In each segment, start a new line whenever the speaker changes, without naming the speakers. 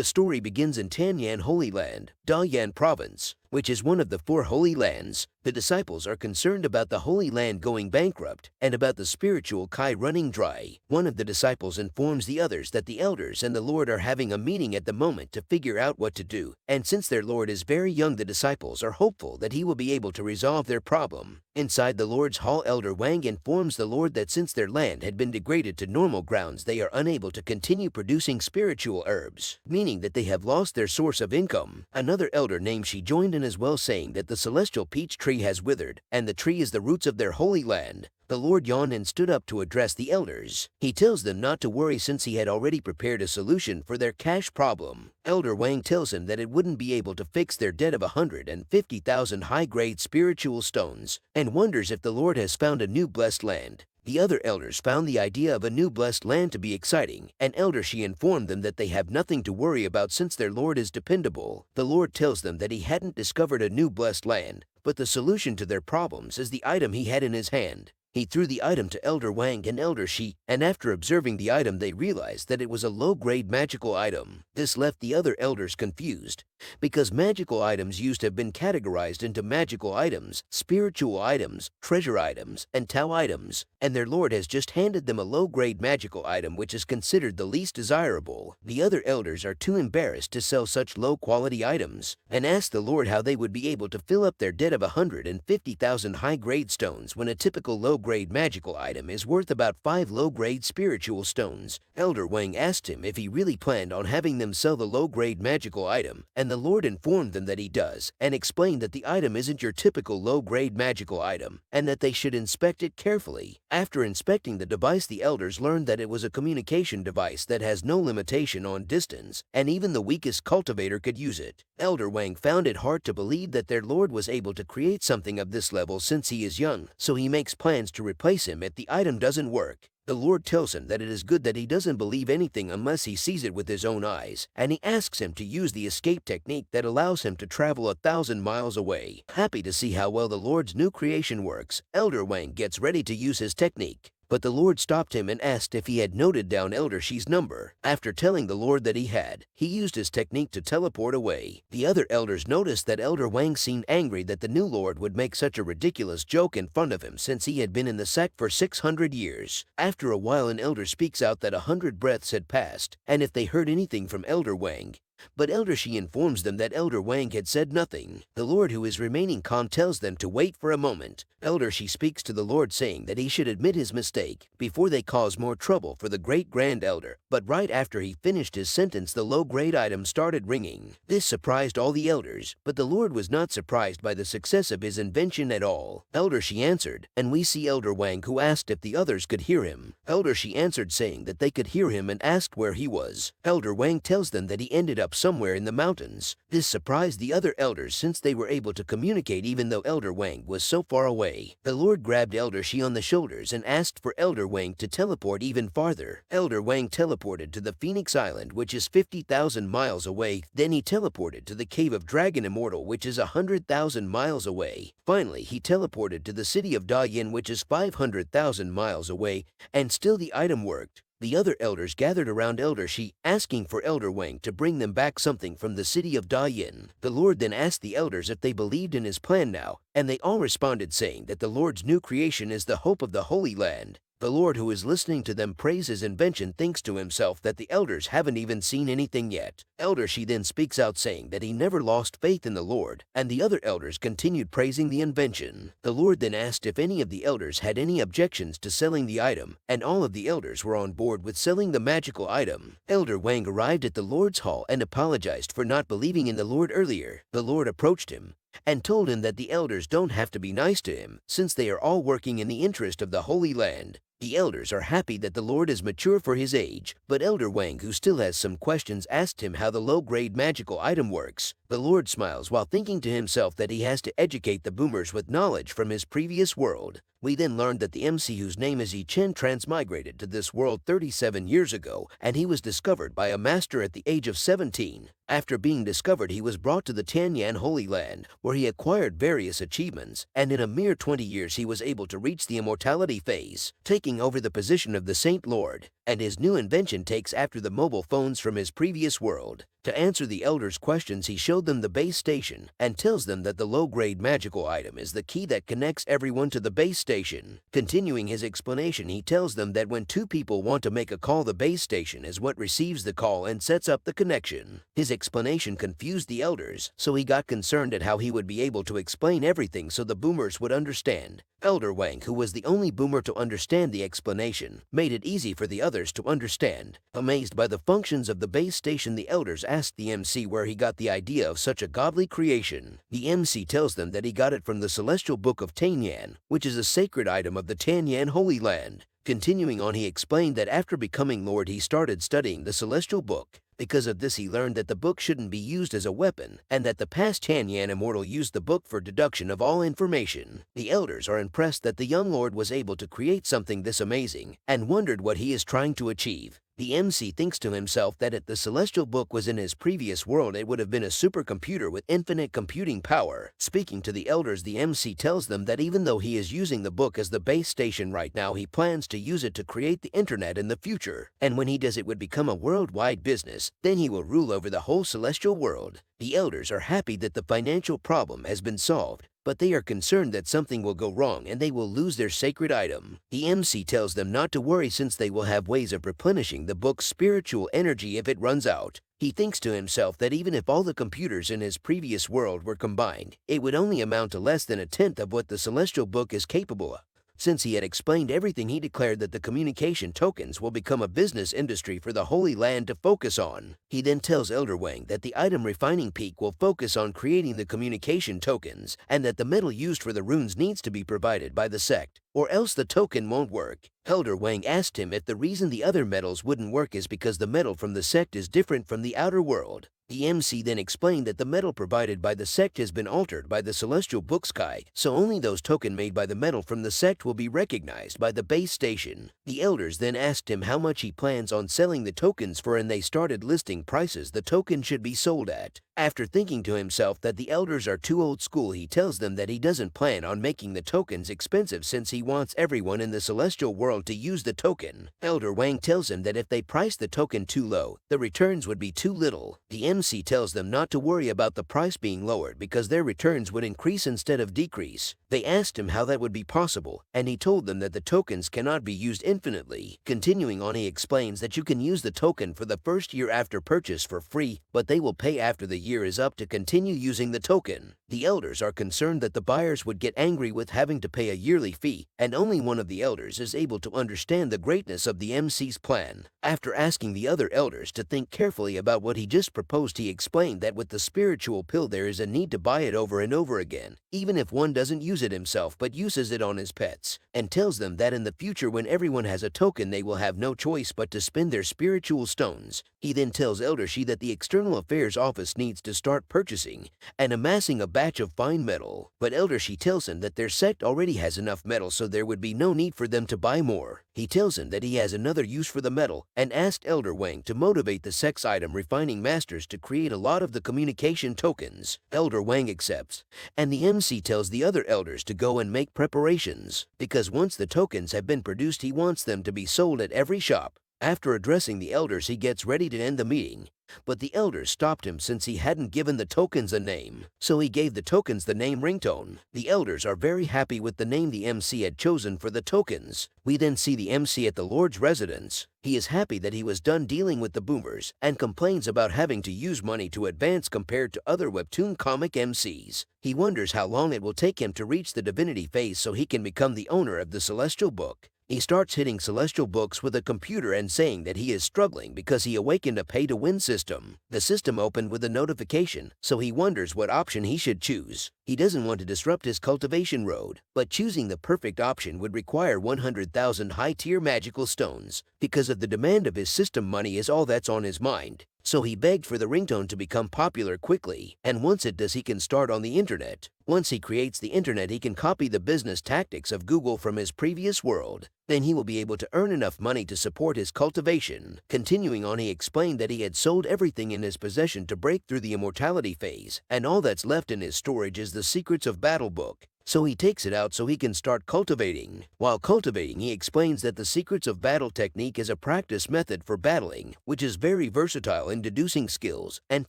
The story begins in Tanyan Holy Land, Dayan Province, which is one of the 4 holy lands. The disciples are concerned about the Holy Land going bankrupt and about the spiritual Kai running dry. One of the disciples informs the others that the elders and the Lord are having a meeting at the moment to figure out what to do, and since their Lord is very young, the disciples are hopeful that he will be able to resolve their problem. Inside the Lord's hall, Elder Wang informs the Lord that since their land had been degraded to normal grounds, they are unable to continue producing spiritual herbs, meaning that they have lost their source of income. Another elder named Shi joined in as well, saying that the celestial peach tree has withered, and the tree is the roots of their holy land. The Lord yawned and stood up to address the elders. He tells them not to worry since he had already prepared a solution for their cash problem. Elder Wang tells him that it wouldn't be able to fix their debt of 150,000 high-grade spiritual stones, and wonders if the Lord has found a new blessed land. The other elders found the idea of a new blessed land to be exciting, and Elder Shi informed them that they have nothing to worry about since their Lord is dependable. The Lord tells them that he hadn't discovered a new blessed land, but the solution to their problems is the item he had in his hand. He threw the item to Elder Wang and Elder Shi, and after observing the item they realized that it was a low-grade magical item. This left the other elders confused, because magical items used have been categorized into magical items, spiritual items, treasure items, and Tao items, and their Lord has just handed them a low-grade magical item which is considered the least desirable. The other elders are too embarrassed to sell such low-quality items, and ask the Lord how they would be able to fill up their debt of 150,000 high-grade stones when a typical low-grade magical item is worth about 5 low-grade spiritual stones. Elder Wang asked him if he really planned on having them sell the low-grade magical item, and the Lord informed them that he does, and explained that the item isn't your typical low-grade magical item, and that they should inspect it carefully. After inspecting the device, the elders learned that it was a communication device that has no limitation on distance, and even the weakest cultivator could use it. Elder Wang found it hard to believe that their Lord was able to create something of this level since he is young, so he makes plans to replace him if the item doesn't work. The Lord tells him that it is good that he doesn't believe anything unless he sees it with his own eyes, and he asks him to use the escape technique that allows him to travel 1,000 miles away. Happy to see how well the Lord's new creation works, Elder Wang gets ready to use his technique. But the Lord stopped him and asked if he had noted down Elder Shi's number. After telling the Lord that he had, he used his technique to teleport away. The other elders noticed that Elder Wang seemed angry that the new Lord would make such a ridiculous joke in front of him since he had been in the sect for 600 years. After a while, an elder speaks out that 100 breaths had passed, and if they heard anything from Elder Wang. But Elder Shi informs them that Elder Wang had said nothing. The Lord, who is remaining calm, tells them to wait for a moment. Elder Shi speaks to the Lord, saying that he should admit his mistake before they cause more trouble for the great grand elder. But right after he finished his sentence, the low-grade item started ringing. This surprised all the elders, but the Lord was not surprised by the success of his invention at all. Elder Shi answered, and we see Elder Wang, who asked if the others could hear him. Elder Shi answered, saying that they could hear him, and asked where he was. Elder Wang tells them that he ended up somewhere in the mountains. This surprised the other elders since they were able to communicate even though Elder Wang was so far away. The Lord grabbed Elder Shi on the shoulders and asked for Elder Wang to teleport even farther. Elder Wang teleported to the Phoenix Island, which is 50,000 miles away. Then he teleported to the Cave of Dragon Immortal, which is 100,000 miles away. Finally, he teleported to the city of Dayin, which is 500,000 miles away, and still the item worked. The other elders gathered around Elder Shi, asking for Elder Wang to bring them back something from the city of Dayin. The Lord then asked the elders if they believed in his plan now, and they all responded, saying that the Lord's new creation is the hope of the Holy Land. The Lord, who is listening to them praise his invention, thinks to himself that the elders haven't even seen anything yet. Elder Shi then speaks out, saying that he never lost faith in the Lord, and the other elders continued praising the invention. The Lord then asked if any of the elders had any objections to selling the item, and all of the elders were on board with selling the magical item. Elder Wang arrived at the Lord's hall and apologized for not believing in the Lord earlier. The Lord approached him and told him that the elders don't have to be nice to him, since they are all working in the interest of the Holy Land. The elders are happy that the Lord is mature for his age, but Elder Wang, who still has some questions, asked him how the low-grade magical item works. The Lord smiles while thinking to himself that he has to educate the boomers with knowledge from his previous world. We then learned that the MC, whose name is Yi Chen, transmigrated to this world 37 years ago, and he was discovered by a master at the age of 17. After being discovered, he was brought to the Tanyan Holy Land, where he acquired various achievements, and in a mere 20 years he was able to reach the immortality phase, taking over the position of the Saint Lord. and his new invention takes after the mobile phones from his previous world. To answer the elders' questions, he showed them the base station and tells them that the low-grade magical item is the key that connects everyone to the base station. Continuing his explanation, he tells them that when two people want to make a call, the base station is what receives the call and sets up the connection. His explanation confused the elders, so he got concerned at how he would be able to explain everything so the boomers would understand. Elder Wang, who was the only boomer to understand the explanation, made it easy for the others to understand. Amazed by the functions of the base station, the elders asked the MC where he got the idea of such a godly creation. The MC tells them that he got it from the celestial book of Tanyan, which is a sacred item of the Tanyan Holy Land. Continuing on, he explained that after becoming Lord, he started studying the celestial book. Because of this, he learned that the book shouldn't be used as a weapon, and that the past Tanyan immortal used the book for deduction of all information. The elders are impressed that the young lord was able to create something this amazing, and wondered what he is trying to achieve. The MC thinks to himself that if the celestial book was in his previous world, it would have been a supercomputer with infinite computing power. Speaking to the elders, the MC tells them that even though he is using the book as the base station right now, he plans to use it to create the internet in the future. And when he does, it would become a worldwide business. Then he will rule over the whole celestial world. The elders are happy that the financial problem has been solved, but they are concerned that something will go wrong and they will lose their sacred item. The MC tells them not to worry since they will have ways of replenishing the book's spiritual energy if it runs out. He thinks to himself that even if all the computers in his previous world were combined, it would only amount to less than a tenth of what the celestial book is capable of. Since he had explained everything, he declared that the communication tokens will become a business industry for the Holy Land to focus on. He then tells Elder Wang that the item refining peak will focus on creating the communication tokens, and that the metal used for the runes needs to be provided by the sect, or else the token won't work. Elder Wang asked him if the reason the other metals wouldn't work is because the metal from the sect is different from the outer world. The MC then explained that the metal provided by the sect has been altered by the celestial book sky, so only those tokens made by the metal from the sect will be recognized by the base station. The elders then asked him how much he plans on selling the tokens for, and they started listing prices the token should be sold at. After thinking to himself that the elders are too old school, he tells them that he doesn't plan on making the tokens expensive since he wants everyone in the celestial world to use the token. Elder Wang tells him that if they price the token too low, the returns would be too little. The MC tells them not to worry about the price being lowered because their returns would increase instead of decrease. They asked him how that would be possible, and he told them that the tokens cannot be used infinitely. Continuing on, he explains that you can use the token for the first year after purchase for free, but they will pay after the year is up to continue using the token. The elders are concerned that the buyers would get angry with having to pay a yearly fee, and only one of the elders is able to understand the greatness of the MC's plan. After asking the other elders to think carefully about what he just proposed, he explained that with the spiritual pill there is a need to buy it over and over again, even if one doesn't use it himself but uses it on his pets, and tells them that in the future when everyone has a token they will have no choice but to spend their spiritual stones. He then tells Elder Shi that the External Affairs Office needs to start purchasing and amassing a batch of fine metal, but Elder Shi tells him that their sect already has enough metal so there would be no need for them to buy more. He tells him that he has another use for the metal and asked Elder Wang to motivate the sect's item refining masters to create a lot of the communication tokens. Elder Wang accepts, and the MC tells the other elders to go and make preparations, because once the tokens have been produced he wants them to be sold at every shop. After addressing the elders, he gets ready to end the meeting, but the elders stopped him since he hadn't given the tokens a name, so he gave the tokens the name Ringtone. The elders are very happy with the name the MC had chosen for the tokens. We then see the MC at the Lord's residence. He is happy that he was done dealing with the boomers and complains about having to use money to advance compared to other webtoon comic MCs. He wonders how long it will take him to reach the divinity phase so he can become the owner of the celestial book. He starts hitting celestial books with a computer and saying that he is struggling because he awakened a pay-to-win system. The system opened with a notification, so he wonders what option he should choose. He doesn't want to disrupt his cultivation road, but choosing the perfect option would require 100,000 high-tier magical stones. Because of the demand of his system, money is all that's on his mind. So he begged for the ringtone to become popular quickly, and once it does he can start on the internet. Once he creates the internet he can copy the business tactics of Google from his previous world. Then he will be able to earn enough money to support his cultivation. Continuing on, he explained that he had sold everything in his possession to break through the immortality phase, and all that's left in his storage is the Secrets of Battle book. so he takes it out so he can start cultivating. While cultivating, he explains that the secrets of battle technique is a practice method for battling, which is very versatile in deducing skills and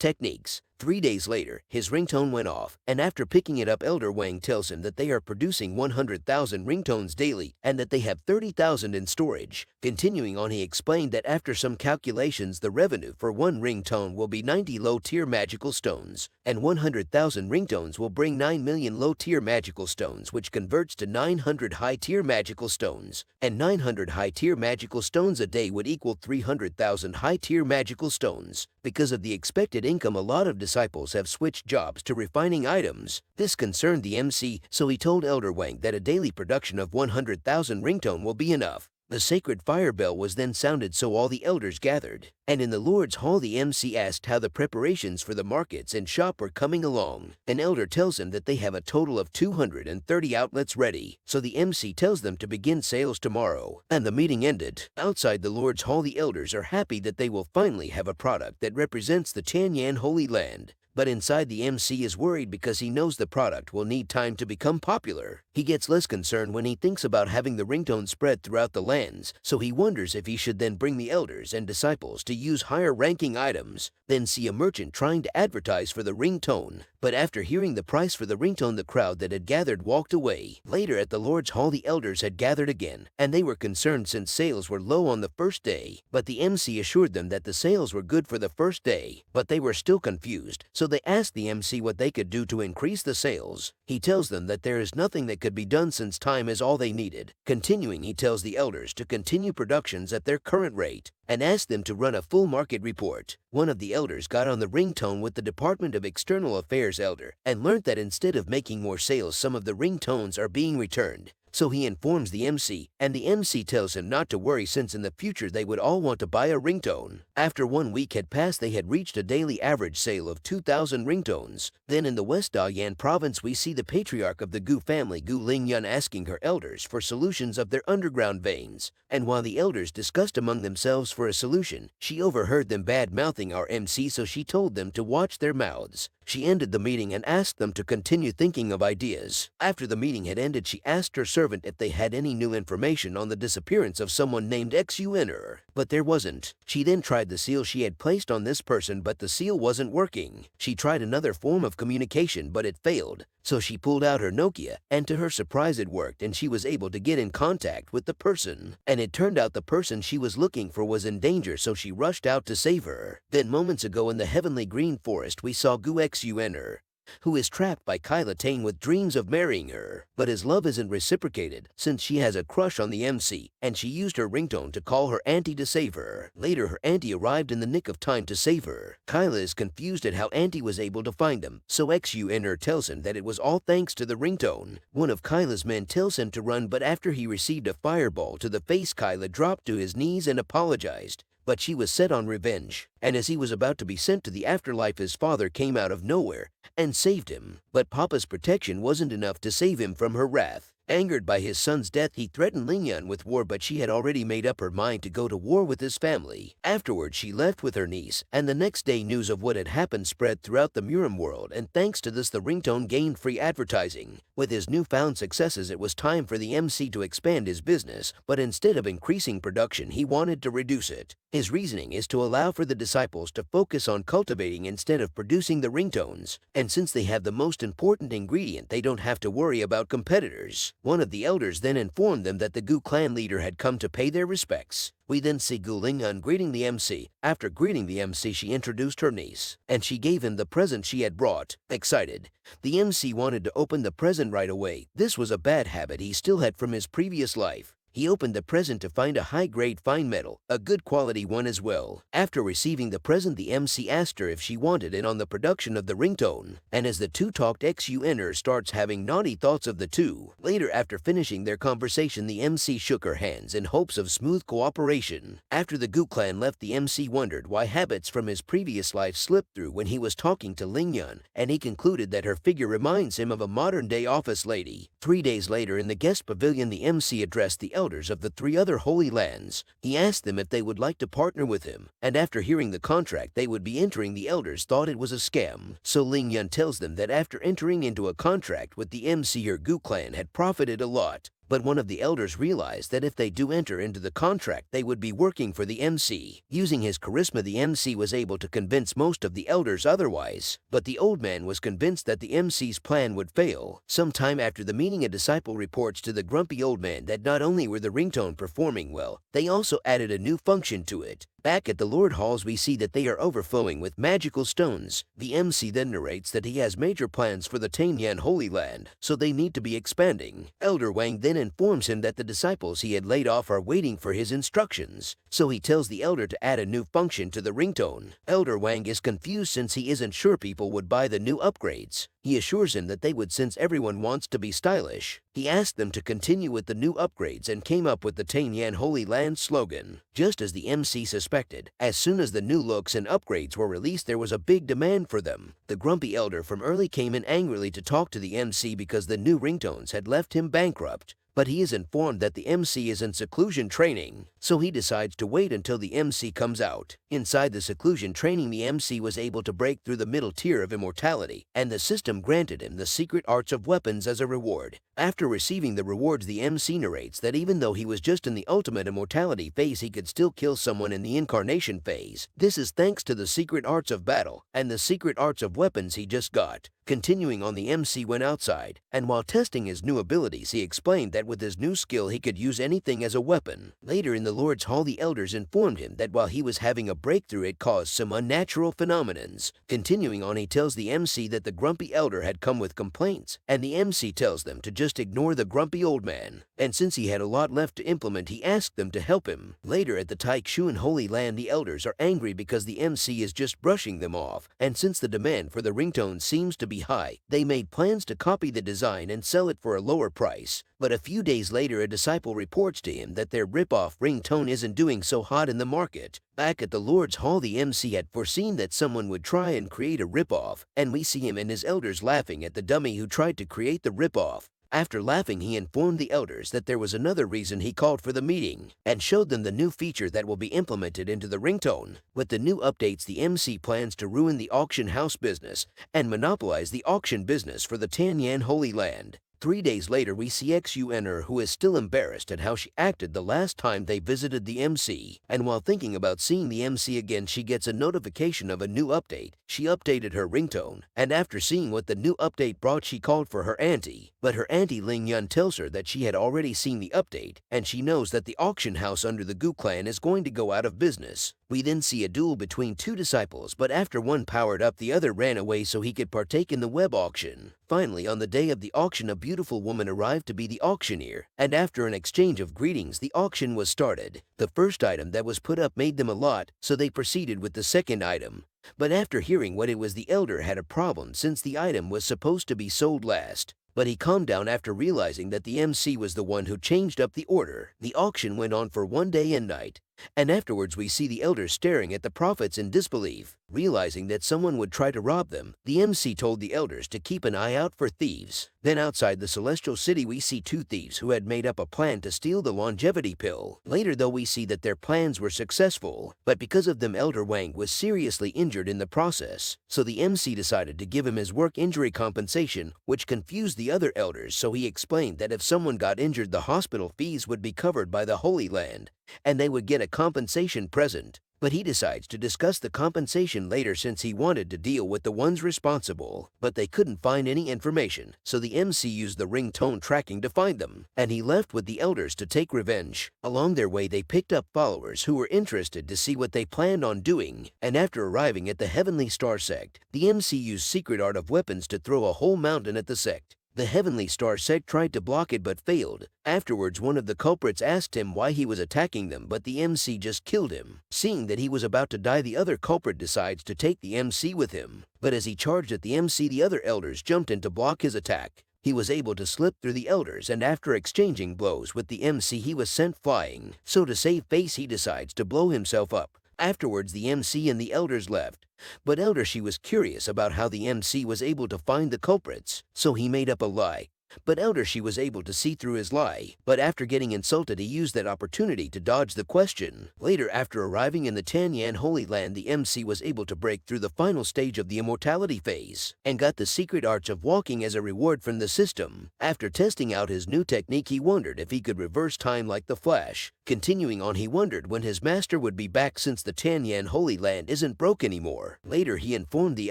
techniques. 3 days later, his ringtone went off, and after picking it up, Elder Wang tells him that they are producing 100,000 ringtones daily and that they have 30,000 in storage. Continuing on, he explained that after some calculations, the revenue for one ringtone will be 90 low-tier magical stones, and 100,000 ringtones will bring 9 million low-tier magical stones, which converts to 900 high-tier magical stones, and 900 high-tier magical stones a day would equal 300,000 high-tier magical stones. Because of the expected income, a lot of disciples have switched jobs to refining items. This concerned the MC, so he told Elder Wang that a daily production of 100,000 ringtone will be enough. The sacred fire bell was then sounded, so all the elders gathered. And in the Lord's Hall, the MC asked how the preparations for the markets and shop were coming along. An elder tells him that they have a total of 230 outlets ready, so the MC tells them to begin sales tomorrow. And the meeting ended. Outside the Lord's Hall, the elders are happy that they will finally have a product that represents the Tianyan Holy Land. But inside, the MC is worried because he knows the product will need time to become popular. He gets less concerned when he thinks about having the ringtone spread throughout the lands, so he wonders if he should then bring the elders and disciples to use higher ranking items, then see a merchant trying to advertise for the ringtone. But after hearing the price for the ringtone, the crowd that had gathered walked away. Later at the Lord's Hall, the elders had gathered again, and they were concerned since sales were low on the first day. But the MC assured them that the sales were good for the first day, but they were still confused, so they asked the MC what they could do to increase the sales. He tells them that there is nothing that could be done since time is all they needed. Continuing, he tells the elders to continue productions at their current rate and asked them to run a full market report. One of the elders got on the ringtone with the Department of External Affairs elder and learned that instead of making more sales, some of the ringtones are being returned. So he informs the MC, and the MC tells him not to worry since in the future they would all want to buy a ringtone. After 1 week had passed, they had reached a daily average sale of 2,000 ringtones. Then in the West Dalian province, we see the patriarch of the Gu family, Gu Lingyun, asking her elders for solutions of their underground veins. And while the elders discussed among themselves for a solution, she overheard them bad-mouthing our MC, so she told them to watch their mouths. She ended the meeting and asked them to continue thinking of ideas. After the meeting had ended, she asked her servant if they had any new information on the disappearance of someone named Xun'er, but there wasn't. She then tried the seal she had placed on this person, but the seal wasn't working. She tried another form of communication, but it failed. So she pulled out her Nokia, and to her surprise it worked, and she was able to get in contact with the person. And it turned out the person she was looking for was in danger, so she rushed out to save her. Then moments ago in the heavenly green forest, we saw Gu Xun'er, who is trapped by Kyla Tane with dreams of marrying her. But his love isn't reciprocated since she has a crush on the MC, and she used her ringtone to call her auntie to save her. Later, her auntie arrived in the nick of time to save her. Kyla is confused at how auntie was able to find them, so Xun'er tells him that it was all thanks to the ringtone. One of Kyla's men tells him to run, but after he received a fireball to the face, Kyla dropped to his knees and apologized. But she was set on revenge, and as he was about to be sent to the afterlife, his father came out of nowhere and saved him. But Papa's protection wasn't enough to save him from her wrath. Angered by his son's death, he threatened Lingyun with war, but she had already made up her mind to go to war with his family. Afterwards, she left with her niece, and the next day news of what had happened spread throughout the Murim world, and thanks to this, the ringtone gained free advertising. With his newfound successes, it was time for the MC to expand his business, but instead of increasing production, he wanted to reduce it. His reasoning is to allow for the disciples to focus on cultivating instead of producing the ringtones, and since they have the most important ingredient, they don't have to worry about competitors. One of the elders then informed them that the Gu clan leader had come to pay their respects. We then see Gu Lingyun greeting the MC. After greeting the MC, she introduced her niece, and she gave him the present she had brought. Excited, the MC wanted to open the present right away. This was a bad habit he still had from his previous life. He opened the present to find a high-grade fine metal, a good quality one as well. After receiving the present, the MC asked her if she wanted in on the production of the ringtone, and as the two talked, Xun'er starts having naughty thoughts of the two. Later, after finishing their conversation, the MC shook her hands in hopes of smooth cooperation. After the Gu clan left, the MC wondered why habits from his previous life slipped through when he was talking to Lingyun, and he concluded that her figure reminds him of a modern-day office lady. 3 days later, in the guest pavilion, the MC addressed the elders of the 3 other Holy Lands. He asked them if they would like to partner with him, and after hearing the contract they would be entering, the elders thought it was a scam. So Ling Yun tells them that after entering into a contract with the MC, her Gu clan had profited a lot. But one of the elders realized that if they do enter into the contract, they would be working for the MC. Using his charisma, the MC was able to convince most of the elders otherwise. But the old man was convinced that the MC's plan would fail. Sometime after the meeting, a disciple reports to the grumpy old man that not only were the ringtone performing well, they also added a new function to it. Back at the Lord Halls, we see that they are overflowing with magical stones. The MC then narrates that he has major plans for the Tanyan Holy Land, so they need to be expanding. Elder Wang then informs him that the disciples he had laid off are waiting for his instructions, so he tells the elder to add a new function to the ringtone. Elder Wang is confused since he isn't sure people would buy the new upgrades. He assures him that they would since everyone wants to be stylish. He asked them to continue with the new upgrades and came up with the Tanyan Holy Land slogan. Just as the MC suspected, as soon as the new looks and upgrades were released, there was a big demand for them. The grumpy elder from early came in angrily to talk to the MC because the new ringtones had left him bankrupt. But he is informed that the MC is in seclusion training, so he decides to wait until the MC comes out. Inside the seclusion training, the MC was able to break through the middle tier of immortality, and the system granted him the secret arts of weapons as a reward. After receiving the rewards, the MC narrates that even though he was just in the ultimate immortality phase, he could still kill someone in the incarnation phase. This is thanks to the secret arts of battle and the secret arts of weapons he just got. Continuing on, the MC went outside, and while testing his new abilities, he explained that with his new skill he could use anything as a weapon. Later in the Lord's Hall, the elders informed him that while he was having a breakthrough, it caused some unnatural phenomenons. Continuing on, he tells the MC that the grumpy elder had come with complaints, and the MC tells them to just ignore the grumpy old man. And since he had a lot left to implement, he asked them to help him. Later at the Taishuan Holy Land, the elders are angry because the MC is just brushing them off, and since the demand for the ringtone seems to be high, they made plans to copy the design and sell it for a lower price. But a few days later, a disciple reports to him that their rip-off ringtone isn't doing so hot in the market. Back at the Lord's Hall, the MC had foreseen that someone would try and create a rip-off, and we see him and his elders laughing at the dummy who tried to create the rip-off. After laughing, he informed the elders that there was another reason he called for the meeting, and showed them the new feature that will be implemented into the ringtone. With the new updates, the MC plans to ruin the auction house business and monopolize the auction business for the Tanyan Holy Land. 3 days later, we see Xuner, who is still embarrassed at how she acted the last time they visited the MC. And while thinking about seeing the MC again, she gets a notification of a new update. She updated her ringtone, and after seeing what the new update brought, she called for her auntie. But her auntie Ling Yun tells her that she had already seen the update, and she knows that the auction house under the Gu clan is going to go out of business. We then see a duel between 2 disciples, but after one powered up, the other ran away so he could partake in the web auction. Finally, on the day of the auction, a beautiful woman arrived to be the auctioneer, and after an exchange of greetings, the auction was started. The first item that was put up made them a lot, so they proceeded with the second item. But after hearing what it was, the elder had a problem since the item was supposed to be sold last. But he calmed down after realizing that the MC was the one who changed up the order. The auction went on for 1 day and night, and afterwards we see the elders staring at the prophets in disbelief. Realizing that someone would try to rob them, the MC told the elders to keep an eye out for thieves. Then outside the Celestial City, we see 2 thieves who had made up a plan to steal the longevity pill. Later, though, we see that their plans were successful, but because of them, Elder Wang was seriously injured in the process. So the MC decided to give him his work injury compensation, which confused the other elders, so he explained that if someone got injured, the hospital fees would be covered by the Holy Land, and they would get a compensation present. But he decides to discuss the compensation later since he wanted to deal with the ones responsible. But they couldn't find any information, so the MC used the ringtone tracking to find them, and he left with the elders to take revenge. Along their way, they picked up followers who were interested to see what they planned on doing, and after arriving at the Heavenly Star sect, the MC used secret art of weapons to throw a whole mountain at the sect. The Heavenly Star sect tried to block it but failed. Afterwards, one of the culprits asked him why he was attacking them, but the MC just killed him. Seeing that he was about to die, the other culprit decides to take the MC with him. But as he charged at the MC, the other elders jumped in to block his attack. He was able to slip through the elders, and after exchanging blows with the MC, he was sent flying. So to save face, he decides to blow himself up. Afterwards, the MC and the elders left. But Elder She was curious about how the MC was able to find the culprits, so he made up a lie. But Elder Shi was able to see through his lie, but after getting insulted he used that opportunity to dodge the question. Later, after arriving in the Tanyan Holy Land, the MC was able to break through the final stage of the immortality phase, and got the secret arts of walking as a reward from the system. After testing out his new technique, he wondered if he could reverse time like the Flash. Continuing on, he wondered when his master would be back since the Tanyan Holy Land isn't broke anymore. Later, he informed the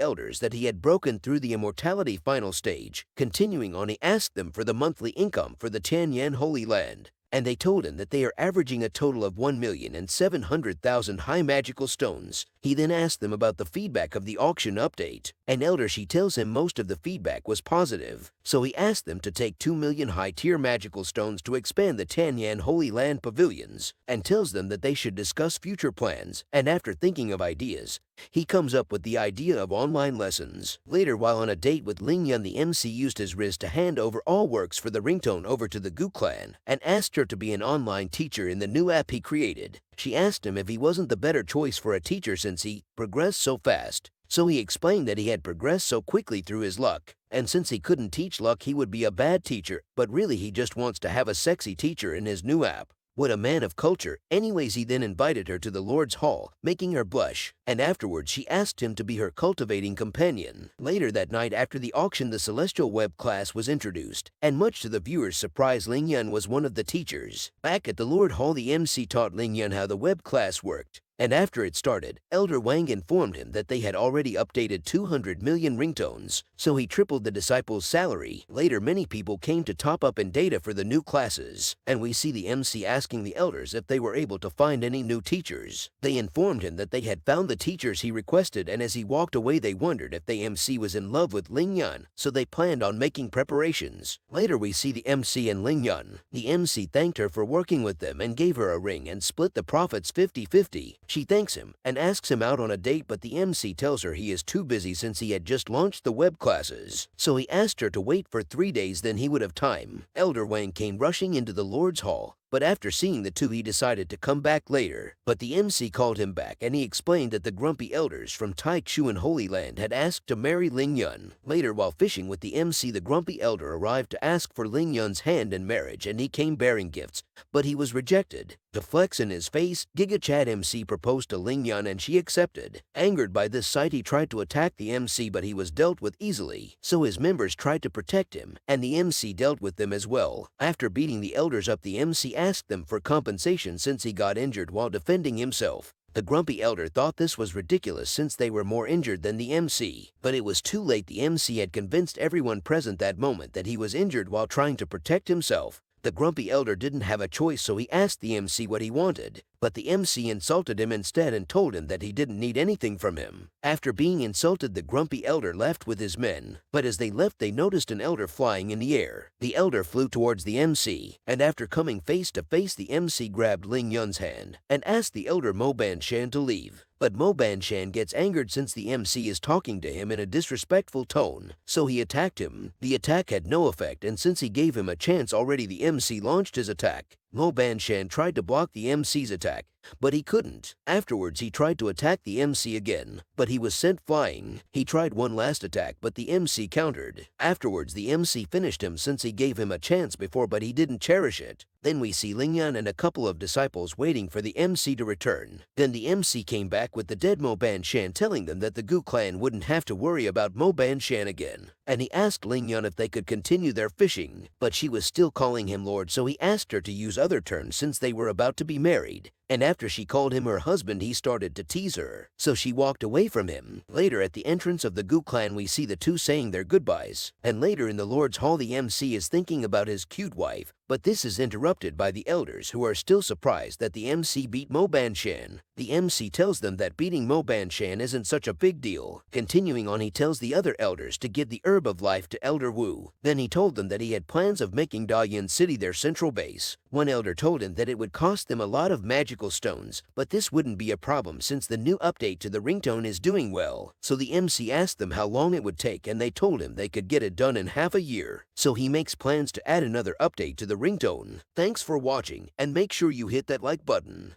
elders that he had broken through the immortality final stage. Continuing on, he asked them for the monthly income for the Tanyan Holy Land, and they told him that they are averaging a total of 1,700,000 high magical stones. He then asked them about the feedback of the auction update, and Elder Shi tells him most of the feedback was positive. So he asked them to take 2 million high-tier magical stones to expand the Tanyan Holy Land pavilions, and tells them that they should discuss future plans. And after thinking of ideas, he comes up with the idea of online lessons. Later, while on a date with Ling Yun, the MC used his wrist to hand over all works for the ringtone over to the Gu clan, and asked her to be an online teacher in the new app he created. She asked him if he wasn't the better choice for a teacher since he progressed so fast. So he explained that he had progressed so quickly through his luck, and since he couldn't teach luck he would be a bad teacher, but really he just wants to have a sexy teacher in his new app. What a man of culture. Anyways, he then invited her to the Lord's Hall, making her blush, and afterwards she asked him to be her cultivating companion. Later that night after the auction, the Celestial Web class was introduced, and much to the viewers' surprise, Ling Yun was one of the teachers. Back at the Lord Hall, the MC taught Ling Yun how the web class worked. And after it started, Elder Wang informed him that they had already updated 200 million ringtones, so he tripled the disciples' salary. Later, many people came to top up in data for the new classes, and we see the MC asking the elders if they were able to find any new teachers. They informed him that they had found the teachers he requested, and as he walked away they wondered if the MC was in love with Ling Yun, so they planned on making preparations. Later we see the MC and Ling Yun. The MC thanked her for working with them and gave her a ring and split the profits 50-50. She thanks him and asks him out on a date, but the MC tells her he is too busy since he had just launched the web classes. So he asked her to wait for 3 days, then he would have time. Elder Wang came rushing into the Lord's Hall, but after seeing the two he decided to come back later. But the MC called him back and he explained that the grumpy elders from Tai Chuan Holy Land had asked to marry Ling Yun. Later, while fishing with the MC, the grumpy elder arrived to ask for Ling Yun's hand in marriage, and he came bearing gifts, but he was rejected. To flex in his face, Giga Chad MC proposed to Ling Yun and she accepted. Angered by this sight, he tried to attack the MC, but he was dealt with easily, so his members tried to protect him, and the MC dealt with them as well. After beating the elders up, the MC asked them for compensation since he got injured while defending himself. The grumpy elder thought this was ridiculous since they were more injured than the MC, but it was too late. The MC had convinced everyone present that moment that he was injured while trying to protect himself. The grumpy elder didn't have a choice, so he asked the MC what he wanted, but the MC insulted him instead and told him that he didn't need anything from him. After being insulted, the grumpy elder left with his men, but as they left they noticed an elder flying in the air. The elder flew towards the MC, and after coming face to face, the MC grabbed Ling Yun's hand and asked the elder Mo Ban Shan to leave. But Mo Ban Shan gets angered since the MC is talking to him in a disrespectful tone, so he attacked him. The attack had no effect, and since he gave him a chance already, the MC launched his attack. Mo Ban Shan tried to block the MC's attack, but he couldn't. Afterwards, he tried to attack the MC again, but he was sent flying. He tried one last attack, but the MC countered. Afterwards, the MC finished him since he gave him a chance before, but he didn't cherish it. Then we see Ling Yun and a couple of disciples waiting for the MC to return. Then the MC came back with the dead Mo Ban Shan, telling them that the Gu clan wouldn't have to worry about Mo Ban Shan again. And he asked Ling Yun if they could continue their fishing, but she was still calling him Lord, so he asked her to use other terms since they were about to be married. And after she called him her husband, he started to tease her, so she walked away from him. Later, at the entrance of the Gu clan, we see the two saying their goodbyes. And later in the Lord's Hall, the MC is thinking about his cute wife, but this is interrupted by the elders, who are still surprised that the MC beat Mo Ban Shan. The MC tells them that beating Mo Ban Shan isn't such a big deal. Continuing on, he tells the other elders to give the herb of life to Elder Wu. Then he told them that he had plans of making Dalian City their central base. One elder told him that it would cost them a lot of magical stones, but this wouldn't be a problem since the new update to the ringtone is doing well. So the MC asked them how long it would take, and they told him they could get it done in half a year. So he makes plans to add another update to the ringtone. Thanks for watching, and make sure you hit that like button.